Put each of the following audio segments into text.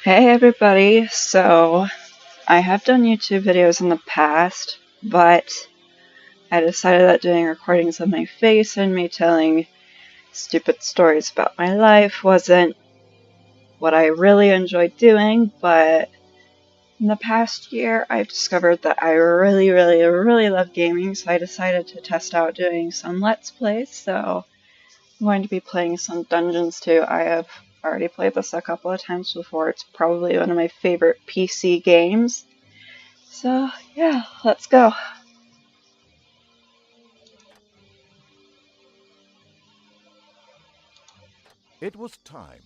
Hey everybody, so I have done YouTube videos in the past, but I decided that doing recordings of my face and me telling stupid stories about my life wasn't what I really enjoyed doing, but in the past year I've discovered that I really love gaming, so I decided to test out doing some Let's Plays, so I'm going to be playing some Dungeons too. I have already played this a couple of times before. It's probably one of my favorite PC games. So, yeah, let's go. It was time.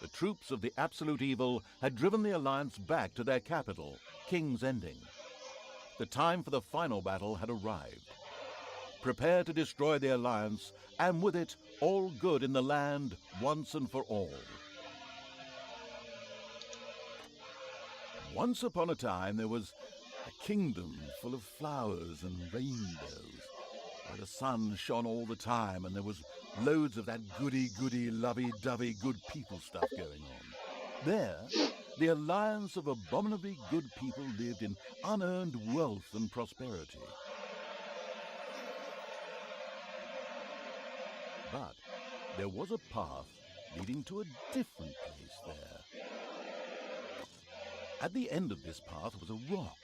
The troops of the Absolute Evil had driven the Alliance back to their capital, King's Ending. The time for the final battle had arrived. Prepare to destroy the Alliance, and with it, all good in the land once and for all. Once upon a time, there was a kingdom full of flowers and rainbows, where the sun shone all the time and there was loads of that goody-goody, lovey-dovey good people stuff going on. There, the alliance of abominably good people lived in unearned wealth and prosperity. But there was a path leading to a different place there. At the end of this path was a rock.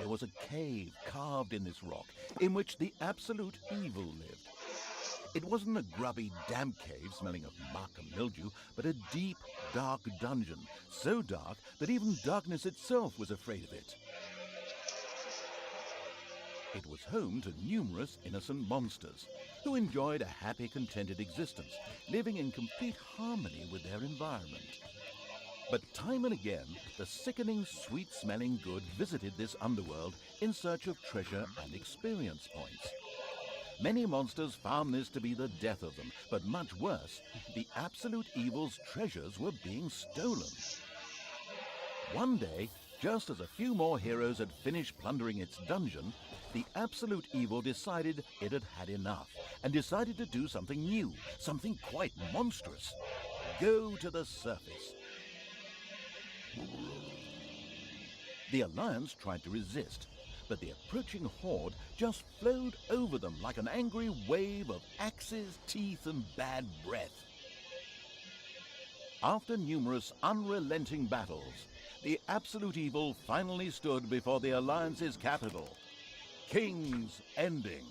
There was a cave carved in this rock in which the Absolute Evil lived. It wasn't a grubby, damp cave smelling of muck and mildew, but a deep, dark dungeon, so dark that even darkness itself was afraid of it. It was home to numerous innocent monsters who enjoyed a happy, contented existence, living in complete harmony with their environment. But time and again, the sickening, sweet-smelling good visited this underworld in search of treasure and experience points. Many monsters found this to be the death of them, but much worse, the Absolute Evil's treasures were being stolen. One day, just as a few more heroes had finished plundering its dungeon, the Absolute Evil decided it had had enough, and decided to do something new, something quite monstrous. Go to the surface. The Alliance tried to resist, but the approaching horde just flowed over them like an angry wave of axes, teeth, and bad breath. After numerous unrelenting battles, the Absolute Evil finally stood before the Alliance's capital, King's Ending.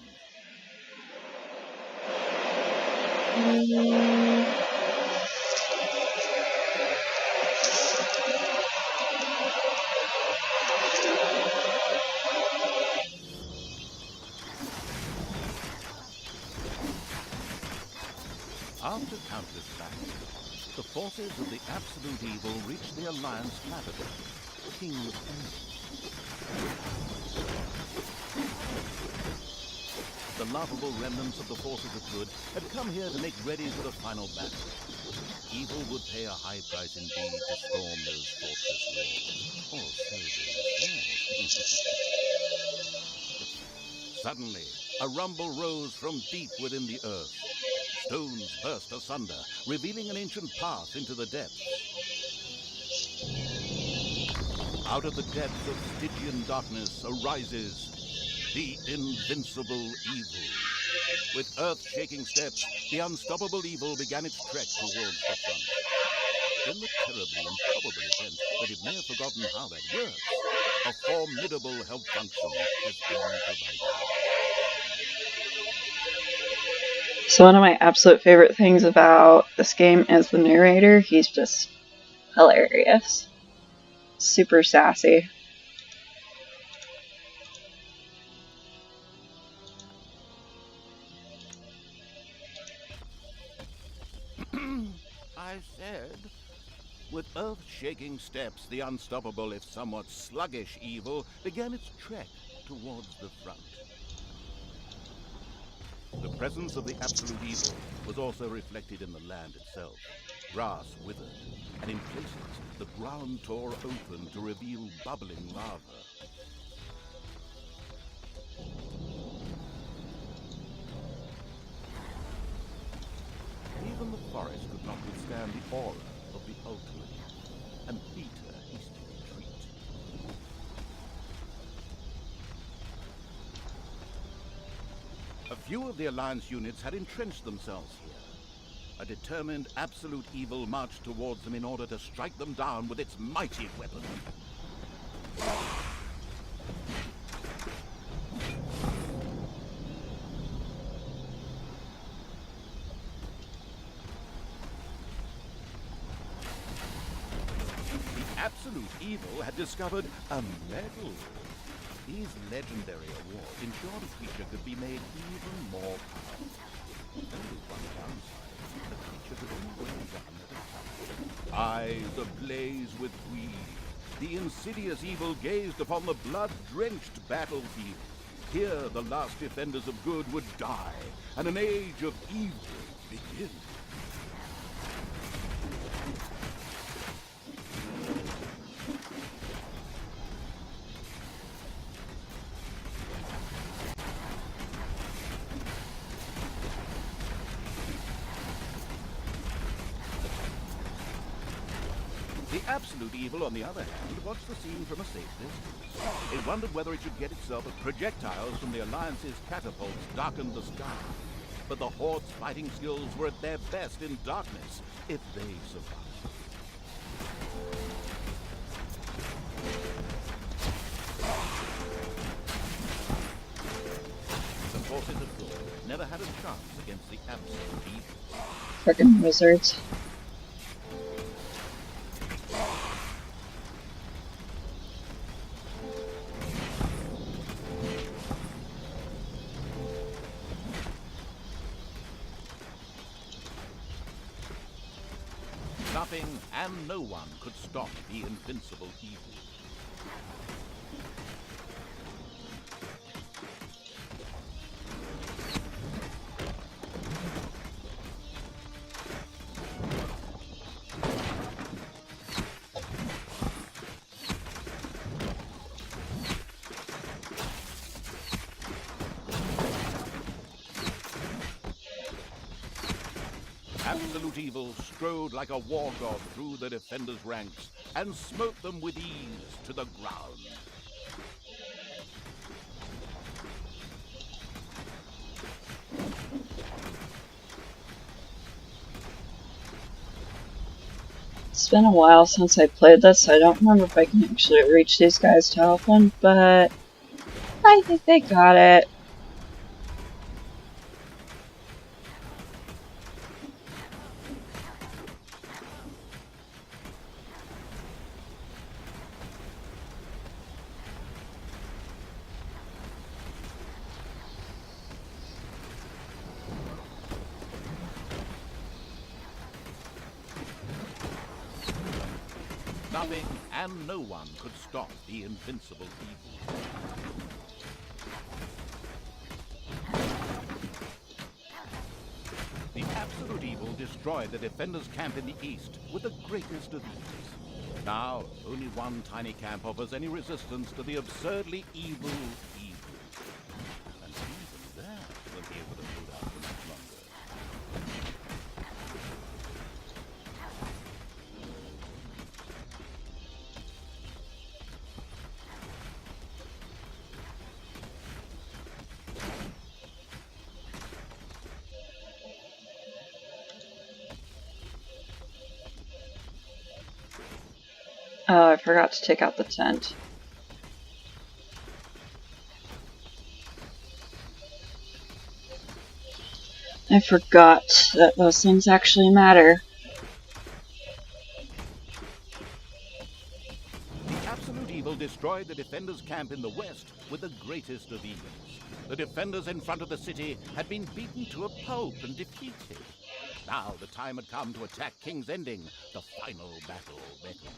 After countless battles, the forces of the Absolute Evil reached the Alliance capital, King's Ending. The laughable remnants of the forces of good had come here to make ready for the final battle. Evil would pay a high price indeed to storm those fortress walls, or so they thought. Suddenly, a rumble rose from deep within the earth. Stones burst asunder, revealing an ancient path into the depths. Out of the depths of Stygian darkness arises the invincible evil. With earth-shaking steps, the unstoppable evil began its trek towards the front. In the terribly improbable event that it may have forgotten how that works, a formidable help function has been provided. So one of my absolute favorite things about this game is the narrator. He's just hilarious. Super sassy. I said, with earth-shaking steps, the unstoppable, if somewhat sluggish evil began its trek towards the front. The presence of the Absolute Evil was also reflected in the land itself. Grass withered, and in places the ground tore open to reveal bubbling lava. Even the forest could not withstand the aura of the ultimate, and these Few of the Alliance units had entrenched themselves here. A determined absolute evil marched towards them in order to strike them down with its mighty weapon. The absolute evil had discovered a medal. These legendary awards ensured a creature could be made even more powerful. Only one downside: the creature could only wear one at a time. Eyes ablaze with greed, the insidious evil gazed upon the blood-drenched battlefield. Here the last defenders of good would die, and an age of evil begin. The absolute evil, on the other hand, watched the scene from a safe distance. It wondered whether it should get itself as projectiles from the Alliance's catapults darkened the sky. But the Horde's fighting skills were at their best in darkness, if they survived. The forces of good never had a chance against the absolute evil. Frickin' wizards. Nothing and no one could stop the invincible evil. Absolute evil strode like a war god through the defenders' ranks and smote them with ease to the ground. It's been a while since I played this, so I don't remember if I can actually reach these guys to help them, but I think they got it. Nothing and no one could stop the invincible evil. The absolute evil destroyed the defenders' camp in the east with the greatest of ease. Now, only one tiny camp offers any resistance to the absurdly evil evil. And even that will be able to hold out for much longer. Oh, I forgot to take out the tent. I forgot that those things actually matter. The absolute evil destroyed the defenders' camp in the west with the greatest of evils. The defenders in front of the city had been beaten to a pulp and defeated. Now the time had come to attack King's Ending. The final battle beckoned.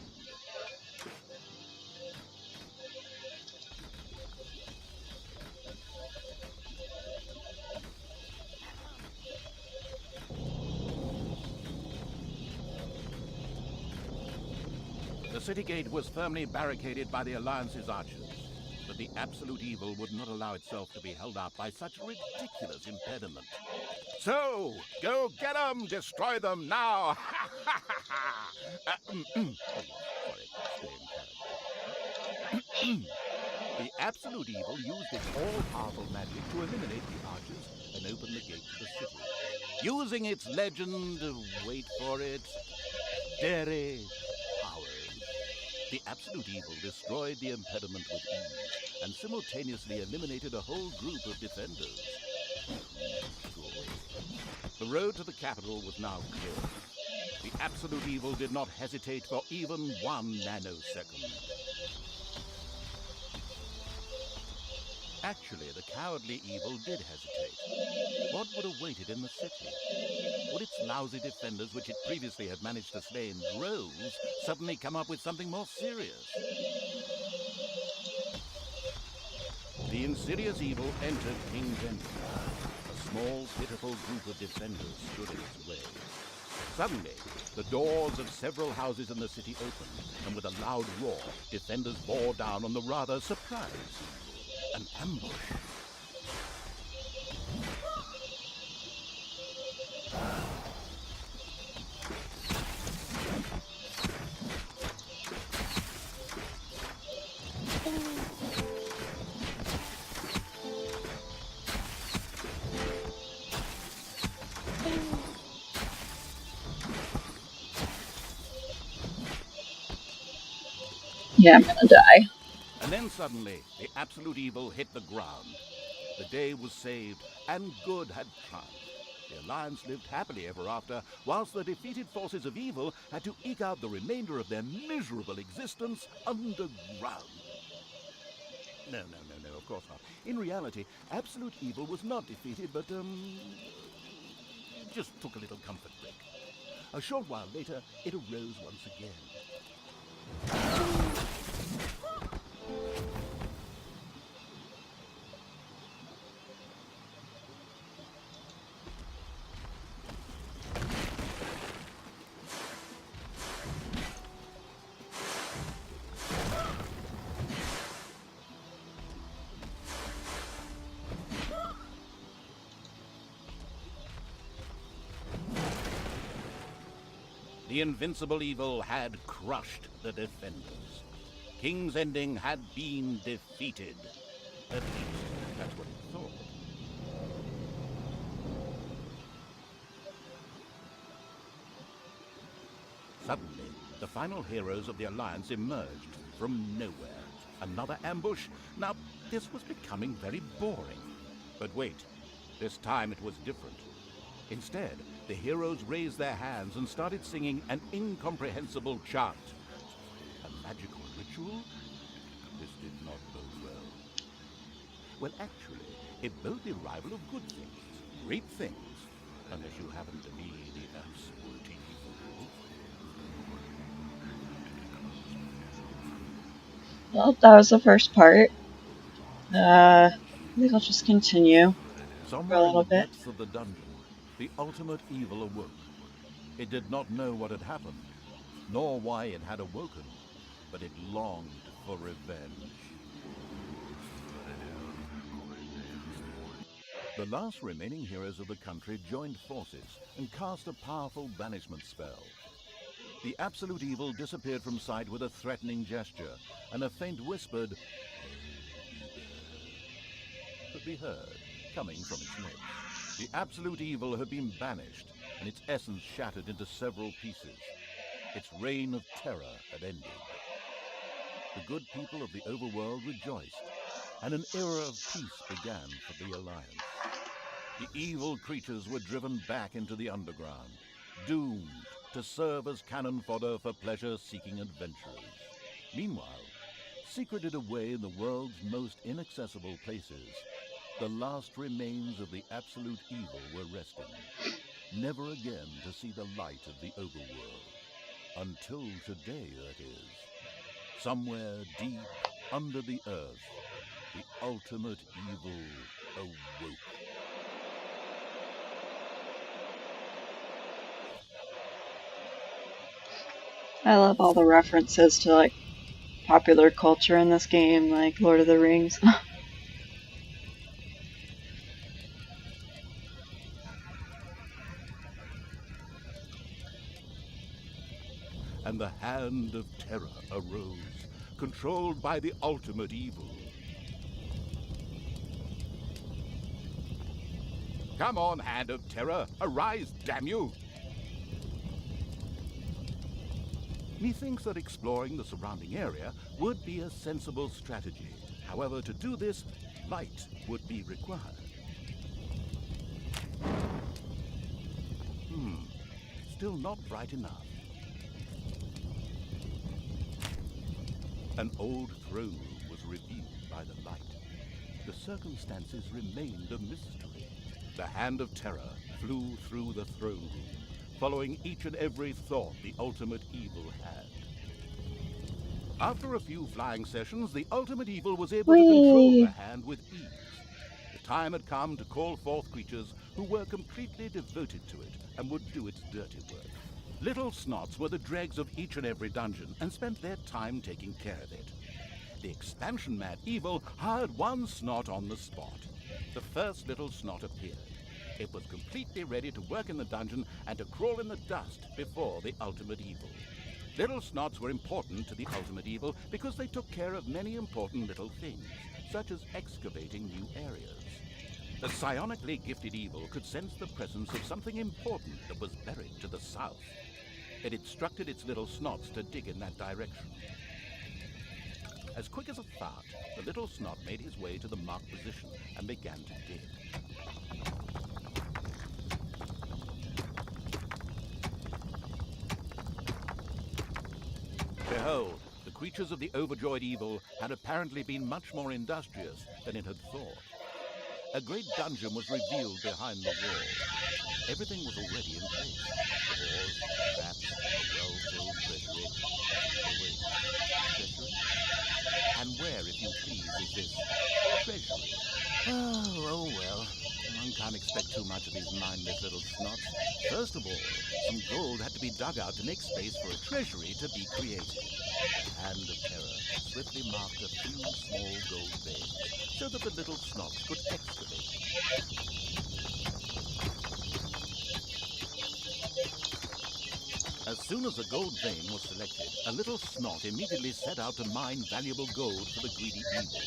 The city gate was firmly barricaded by the Alliance's archers, but the absolute evil would not allow itself to be held up by such a ridiculous impediment. So, go get them! Destroy them now! Oh, yes, sorry, stay in character. The absolute evil used its all-powerful magic to eliminate the archers and open the gate to the city. Using its legend, wait for it, dairy powers, the absolute evil destroyed the impediment with ease and simultaneously eliminated a whole group of defenders. The road to the capital was now clear. The absolute evil did not hesitate for even 1 nanosecond. Actually, the cowardly evil did hesitate. What would await it in the city? Would its lousy defenders, which it previously had managed to slay in droves, suddenly come up with something more serious? The insidious evil entered King's Ending. A small, pitiful group of defenders stood in its way. Suddenly, the doors of several houses in the city opened, and with a loud roar, defenders bore down on the rather surprised evil. An ambush. Yeah, I'm gonna die. And then suddenly, the absolute evil hit the ground. The day was saved, and good had triumphed. The Alliance lived happily ever after, whilst the defeated forces of evil had to eke out the remainder of their miserable existence underground. No, of course not. In reality, absolute evil was not defeated, but, just took a little comfort break. A short while later, it arose once again. The invincible evil had crushed the defenders. King's Ending had been defeated. At least, that's what it thought. Suddenly, the final heroes of the Alliance emerged from nowhere. Another ambush? Now, this was becoming very boring. But wait, this time it was different. Instead, the heroes raised their hands and started singing an incomprehensible chant. A magical ritual? This did not bode well. Well, actually, it boded the arrival of good things, great things, unless you happen to be the absolute evil. Well, that was the first part. I think I'll just continue for a Somewhere in little the bit. depths of the dungeon, the ultimate evil awoke. It did not know what had happened, nor why it had awoken, but it longed for revenge. The last remaining heroes of the country joined forces and cast a powerful banishment spell. The absolute evil disappeared from sight with a threatening gesture, and a faint whispered could be heard coming from its lips. The absolute evil had been banished, and its essence shattered into several pieces. Its reign of terror had ended. The good people of the overworld rejoiced, and an era of peace began for the Alliance. The evil creatures were driven back into the underground, doomed to serve as cannon fodder for pleasure-seeking adventurers. Meanwhile, secreted away in the world's most inaccessible places, the last remains of the absolute evil were resting, never again to see the light of the overworld. Until today, that is. Somewhere deep under the earth, the ultimate evil awoke. I love all the references to like popular culture in this game, like Lord of the Rings. And the hand of terror arose, controlled by the ultimate evil. Come on, Hand of Terror, arise, damn you! Methinks that exploring the surrounding area would be a sensible strategy. However, to do this, light would be required. Still not bright enough. An old throne room was revealed by the light. The circumstances remained a mystery. The Hand of Terror flew through the throne room, following each and every thought the ultimate evil had. After a few flying sessions, the ultimate evil was able to control the hand with ease. The time had come to call forth creatures who were completely devoted to it and would do its dirty work. Little Snots were the dregs of each and every dungeon and spent their time taking care of it. The expansion-mad evil hired one Snot on the spot. The first Little Snot appeared. It was completely ready to work in the dungeon and to crawl in the dust before the ultimate evil. Little Snots were important to the ultimate evil because they took care of many important little things, such as excavating new areas. The psionically gifted evil could sense the presence of something important that was buried to the south. It instructed its little Snots to dig in that direction. As quick as a fart, the little Snot made his way to the marked position and began to dig. Behold, the creatures of the overjoyed evil had apparently been much more industrious than it had thought. A great dungeon was revealed behind the wall. Everything was already in place. Doors, traps, a well-filled treasury. Oh wait, treasury? And where, if you please, is this treasury? Oh well. One can't expect too much of these mindless little Snots. First of all, some gold had to be dug out to make space for a treasury to be created. The Hand of Terror swiftly marked a few small gold veins so that the little Snots could excavate. As soon as a gold vein was selected, a little Snot immediately set out to mine valuable gold for the greedy evil.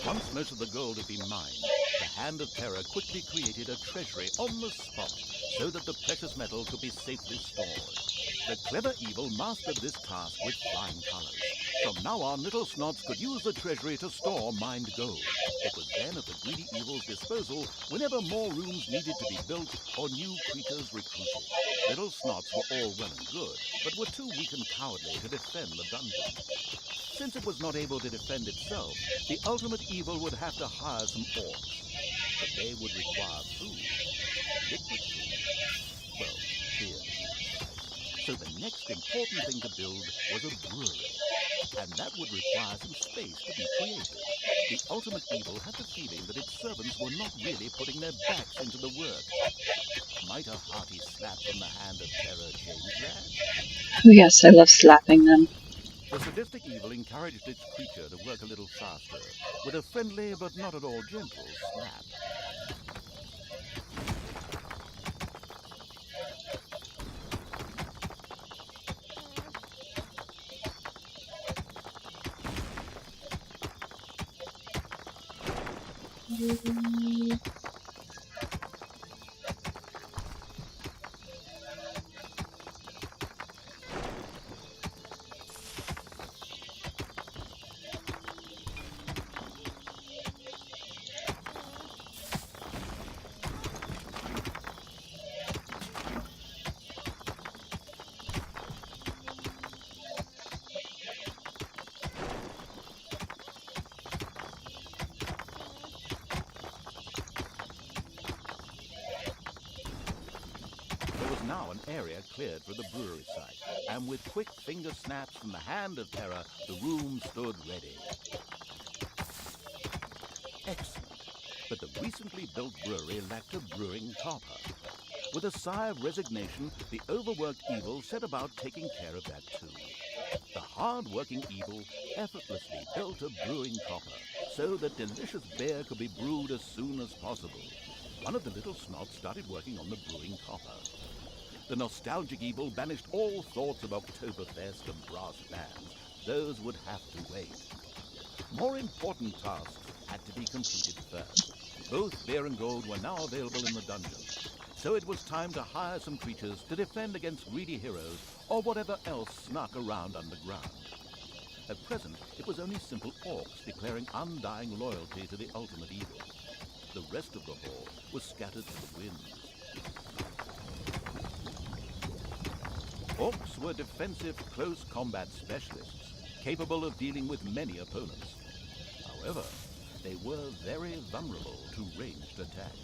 Once most of the gold had been mined, the Hand of Terror quickly created a treasury on the spot so that the precious metal could be safely stored. The clever evil mastered this task with flying colors. From now on, little Snots could use the treasury to store mined gold. It was then at the greedy evil's disposal whenever more rooms needed to be built or new creatures recruited. Little Snots were all well and good, but were too weak and cowardly to defend the dungeon. Since it was not able to defend itself, the ultimate evil would have to hire some orcs. But they would require food. Liquid food. Well, beer. So the next important thing to build was a brewery. And that would require some space to be created. The ultimate evil had the feeling that its servants were not really putting their backs into the work. Might a hearty slap from the Hand of Terror change that? Oh yes, I love slapping them. The sadistic evil encouraged its creature to work a little faster, with a friendly but not at all gentle slap. There was now an area cleared for the brewery site, and with quick finger snaps from the hand of terror, the room stood ready. Excellent. But the recently built brewery lacked a brewing copper. With a sigh of resignation, the overworked evil set about taking care of that too. The hard-working evil effortlessly built a brewing copper so that delicious beer could be brewed as soon as possible. One of the little snots started working on the brewing copper. The nostalgic evil banished all thoughts of Oktoberfest and brass bands. Those would have to wait. More important tasks had to be completed first. Both beer and gold were now available in the dungeon, so it was time to hire some creatures to defend against greedy heroes or whatever else snuck around underground. At present, it was only simple orcs declaring undying loyalty to the ultimate evil. The rest of the horde was scattered to the winds. Orcs were defensive close combat specialists, capable of dealing with many opponents. However, they were very vulnerable to ranged attacks.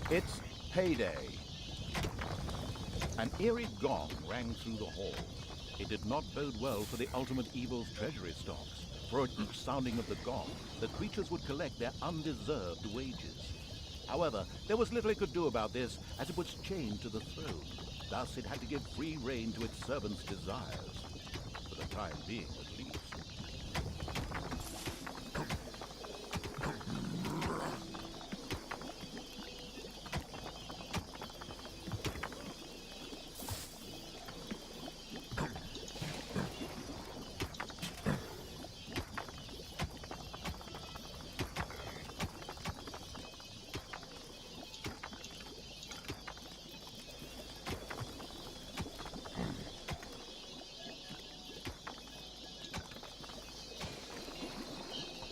It's payday. An eerie gong rang through the hall. It did not bode well for the ultimate evil's treasury stocks, for at each sounding of the gong, the creatures would collect their undeserved wages. However, there was little it could do about this, as it was chained to the throne. Thus, it had to give free rein to its servants' desires, for the time being at least.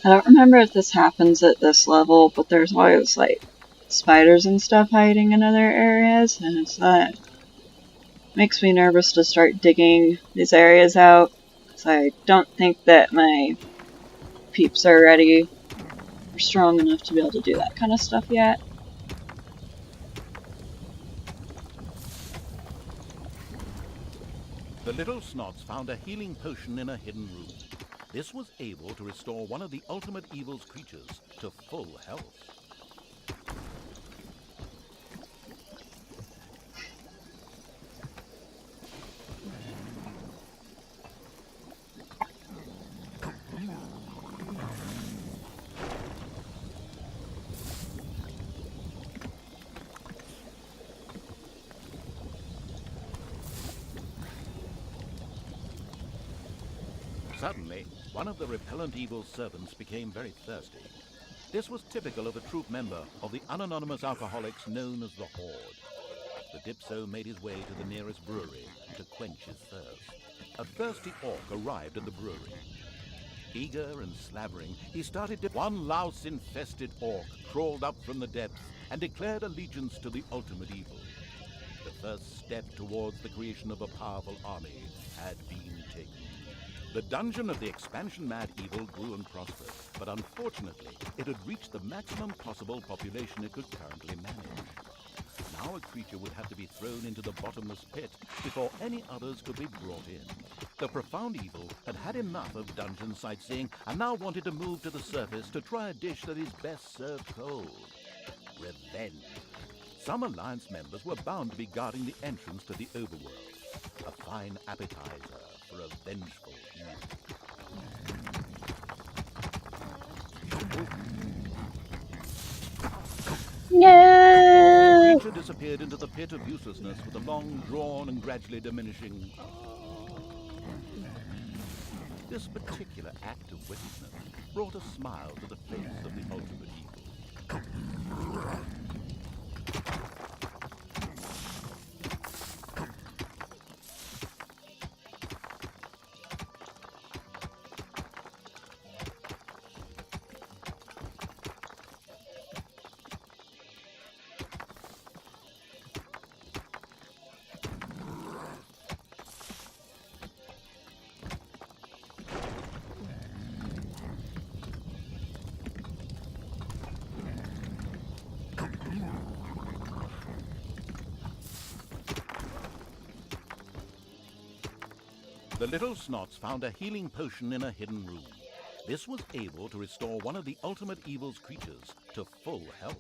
I don't remember if this happens at this level, but there's always like spiders and stuff hiding in other areas, and it's makes me nervous to start digging these areas out, because I don't think that my peeps are ready or strong enough to be able to do that kind of stuff yet. The little snots found a healing potion in a hidden room. This was able to restore one of the ultimate evil's creatures to full health. Suddenly, one of the repellent evil's servants became very thirsty. This was typical of a troop member of the unanonymous alcoholics known as the Horde. The Dipso made his way to the nearest brewery to quench his thirst. A thirsty orc arrived at the brewery. Eager and slavering, he started to... One louse-infested orc crawled up from the depths and declared allegiance to the ultimate evil. The first step towards the creation of a powerful army had been taken. The dungeon of the expansion-mad evil grew and prospered, but unfortunately, it had reached the maximum possible population it could currently manage. Now a creature would have to be thrown into the bottomless pit before any others could be brought in. The profound evil had had enough of dungeon sightseeing and now wanted to move to the surface to try a dish that is best served cold. Revenge. Some Alliance members were bound to be guarding the entrance to the overworld. A fine appetizer for a vengeful No! creature disappeared into the pit of uselessness with a long drawn and gradually diminishing. This particular act of wickedness brought a smile to the face of the ultimate evil. The little snots found a healing potion in a hidden room. This was able to restore one of the ultimate evil's creatures to full health.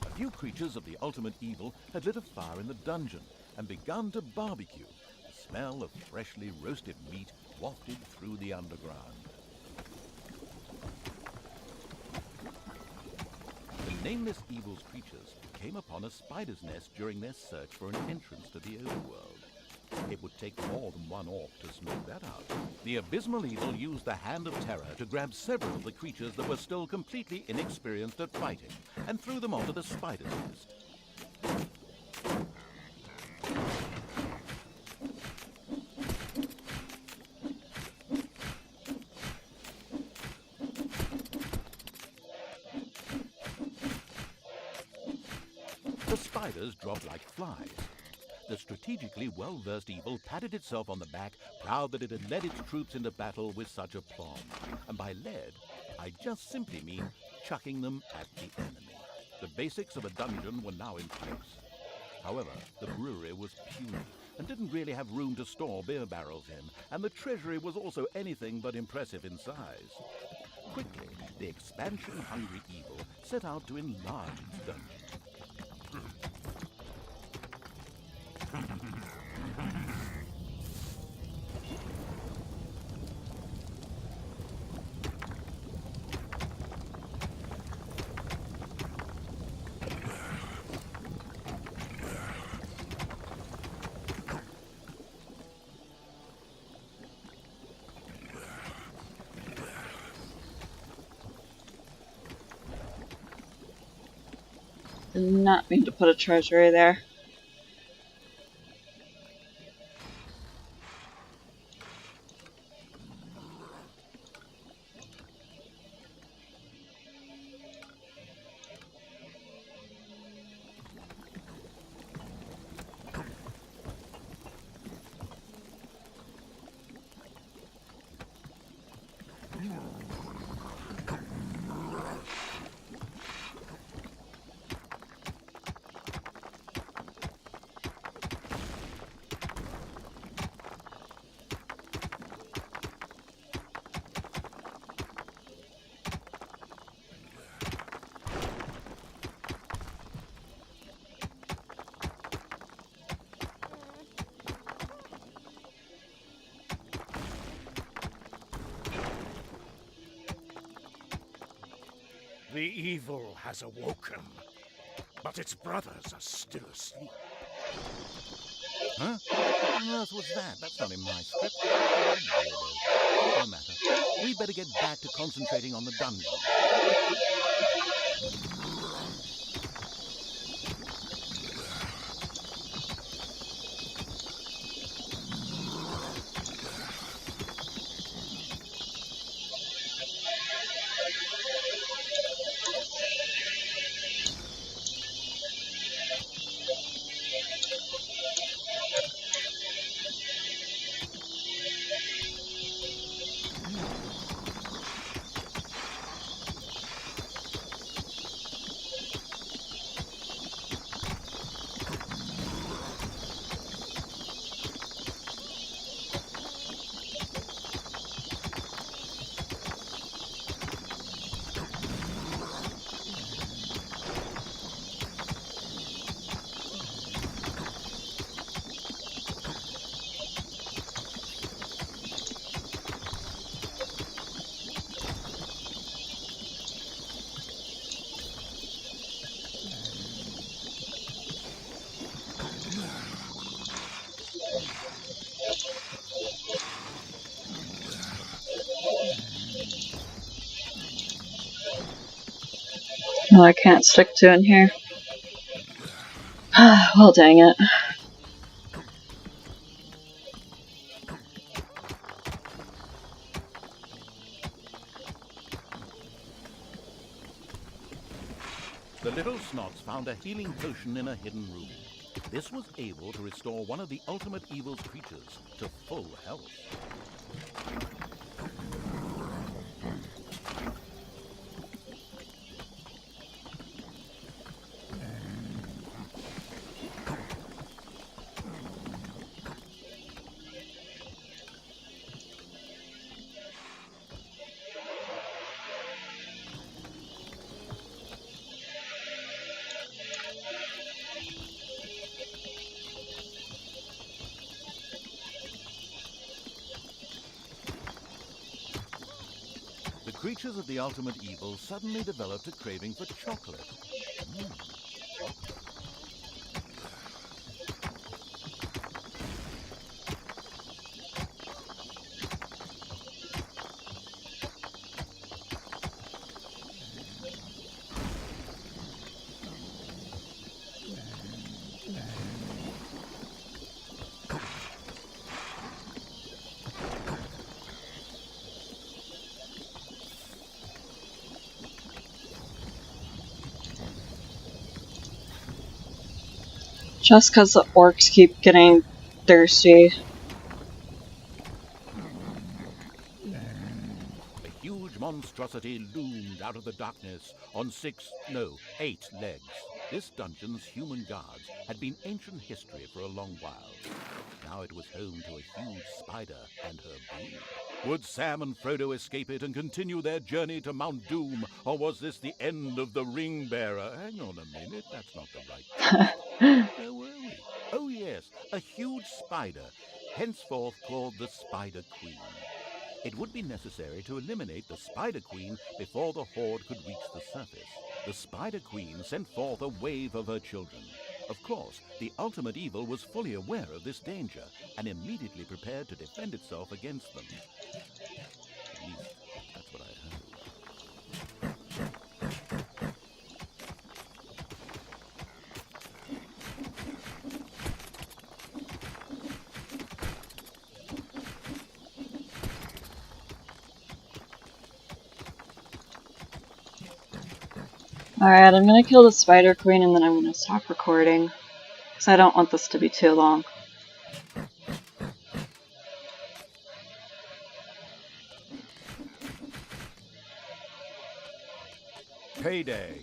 A few creatures of the ultimate evil had lit a fire in the dungeon and begun to barbecue. The smell of freshly roasted meat wafted through the underground. The nameless evil's creatures came upon a spider's nest during their search for an entrance to the overworld. It would take more than one orc to smoke that out. The abysmal evil used the Hand of Terror to grab several of the creatures that were still completely inexperienced at fighting and threw them onto the spider's nest. The spiders dropped like flies. The strategically well-versed evil patted itself on the back, proud that it had led its troops into battle with such aplomb. And by led, I just simply mean chucking them at the enemy. The basics of a dungeon were now in place. However, the brewery was puny and didn't really have room to store beer barrels in, and the treasury was also anything but impressive in size. Quickly, the expansion-hungry evil set out to enlarge its dungeon. Did not mean to put a treasury there. The evil has awoken, but its brothers are still asleep. Huh? What on earth was that? That's not in my script. Weirdo. No matter. We'd better get back to concentrating on the dungeon. Oh, I can't stick to in here. Well, dang it. The little snots found a healing potion in a hidden room. This was able to restore one of the ultimate evil's creatures to full health. The creatures of the ultimate evil suddenly developed a craving for chocolate. Just because the orcs keep getting thirsty. A huge monstrosity loomed out of the darkness on 8 legs. This dungeon's human guards had been ancient history for a long while. Now it was home to a huge spider and her brood. Would Sam and Frodo escape it and continue their journey to Mount Doom, or was this the end of the ring bearer? Hang on a minute, that's not the right text. Where were we? Oh yes, a huge spider, henceforth called the Spider Queen. It would be necessary to eliminate the Spider Queen before the horde could reach the surface. The Spider Queen sent forth a wave of her children. Of course, the ultimate evil was fully aware of this danger and immediately prepared to defend itself against them. At least, that's what I heard. Alright, I'm gonna kill the Spider Queen and then I'm gonna stop recording. Because I don't want this to be too long. Payday!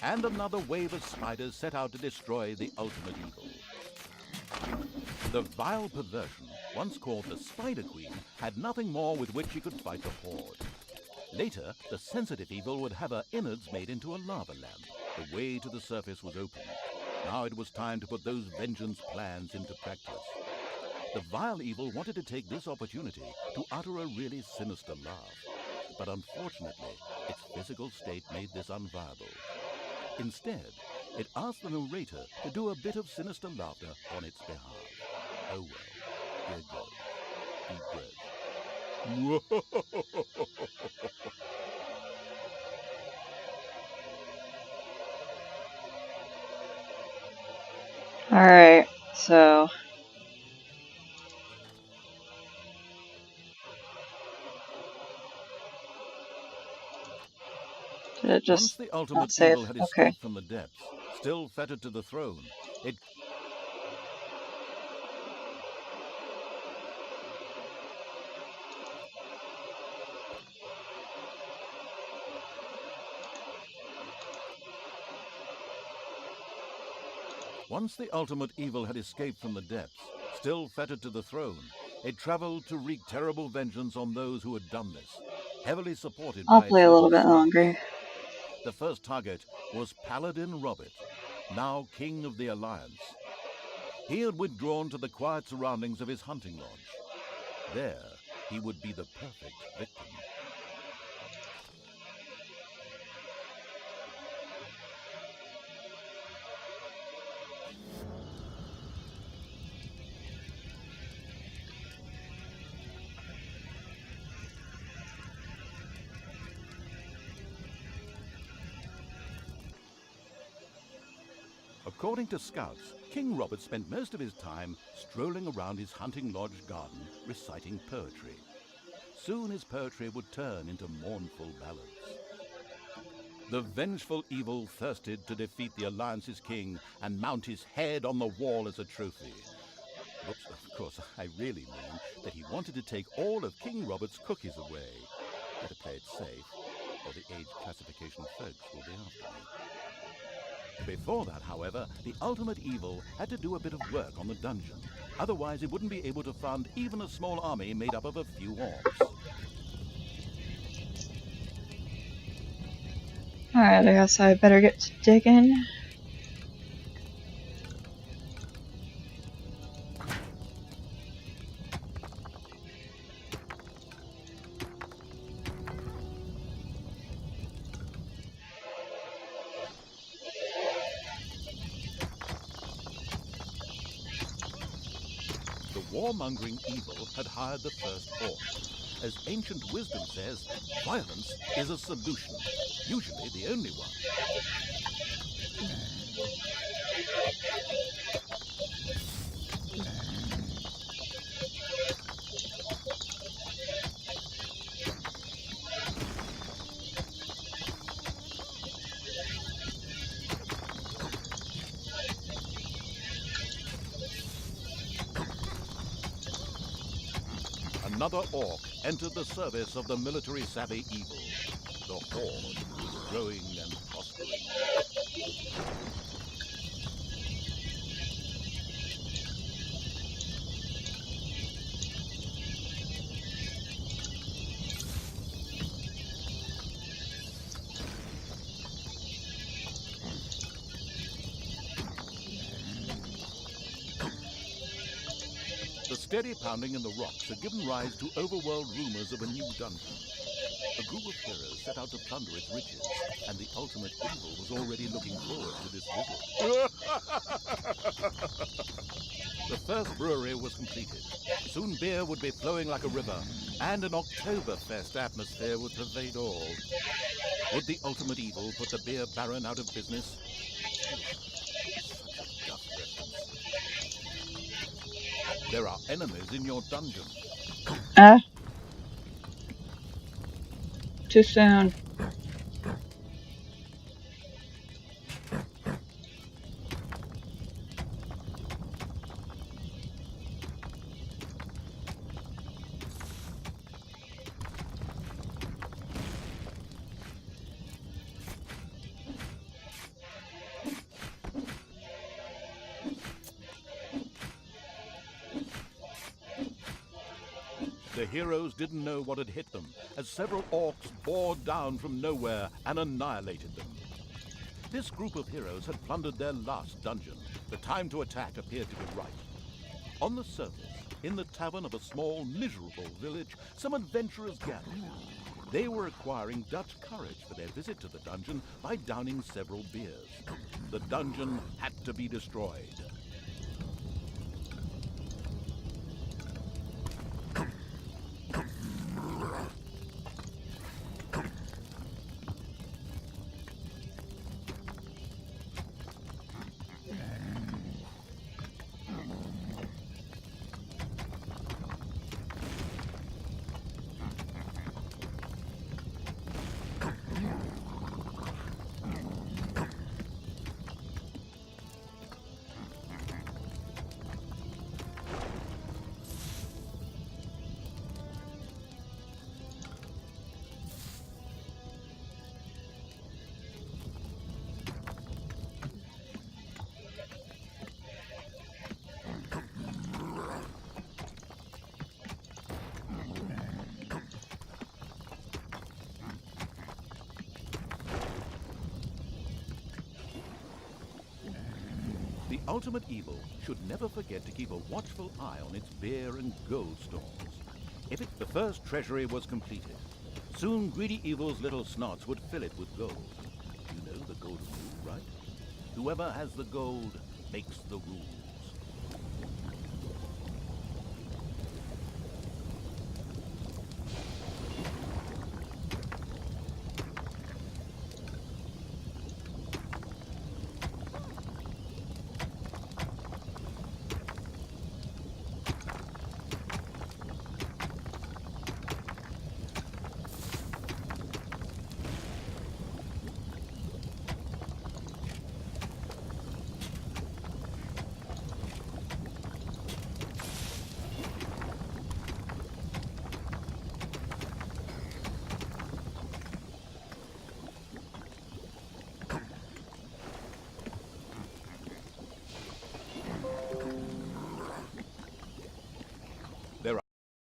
And another wave of spiders set out to destroy the ultimate evil. The vile perversion, once called the Spider Queen, had nothing more with which she could fight the horde. Later, the sensitive evil would have her innards made into a lava lamp. The way to the surface was open. Now it was time to put those vengeance plans into practice. The vile evil wanted to take this opportunity to utter a really sinister laugh. But unfortunately, its physical state made this unviable. Instead, it asked the narrator to do a bit of sinister laughter on its behalf. Oh well, here goes. Deep breath. Alright, so... Did it just Once the not ultimate save? evil had Okay. escaped from the depths, still fettered to the throne, it Once the ultimate evil had escaped from the depths, still fettered to the throne, it traveled to wreak terrible vengeance on those who had done this, heavily supported I'll by play its a little little bit snots. longer. The first target was Paladin Robert, now King of the Alliance. He had withdrawn to the quiet surroundings of his hunting lodge. There, he would be the perfect victim. According to scouts, King Robert spent most of his time strolling around his hunting lodge garden reciting poetry. Soon his poetry would turn into mournful ballads. The vengeful evil thirsted to defeat the Alliance's king and mount his head on the wall as a trophy. Whoops, of course, I really mean that he wanted to take all of King Robert's cookies away. Better play it safe, or the age classification folks will be after me. Before that, however, the ultimate evil had to do a bit of work on the dungeon. Otherwise, it wouldn't be able to fund even a small army made up of a few orcs. Alright, I guess I better get to digging. The warmongering evil had hired the first orc. As ancient wisdom says, violence is a solution, usually the only one. Another orc entered the service of the military-savvy evil. The horde was growing and prospering. The steady pounding in the rocks had given rise to overworld rumors of a new dungeon. A group of heroes set out to plunder its riches, and the ultimate evil was already looking forward to this visit. The first brewery was completed. Soon beer would be flowing like a river, and an Oktoberfest atmosphere would pervade all. Would the ultimate evil put the beer baron out of business? Such a duff reference. There are enemies in your dungeon. Too soon. The heroes didn't know what had hit them, as several orcs bore down from nowhere and annihilated them. This group of heroes had plundered their last dungeon. The time to attack appeared to be right. On the surface, in the tavern of a small, miserable village, some adventurers gathered. They were acquiring Dutch courage for their visit to the dungeon by downing several beers. The dungeon had to be destroyed. The ultimate evil should never forget to keep a watchful eye on its beer and gold stores. The first treasury was completed. Soon greedy evil's little snots would fill it with gold. You know the golden rule, right? Whoever has the gold makes the rules.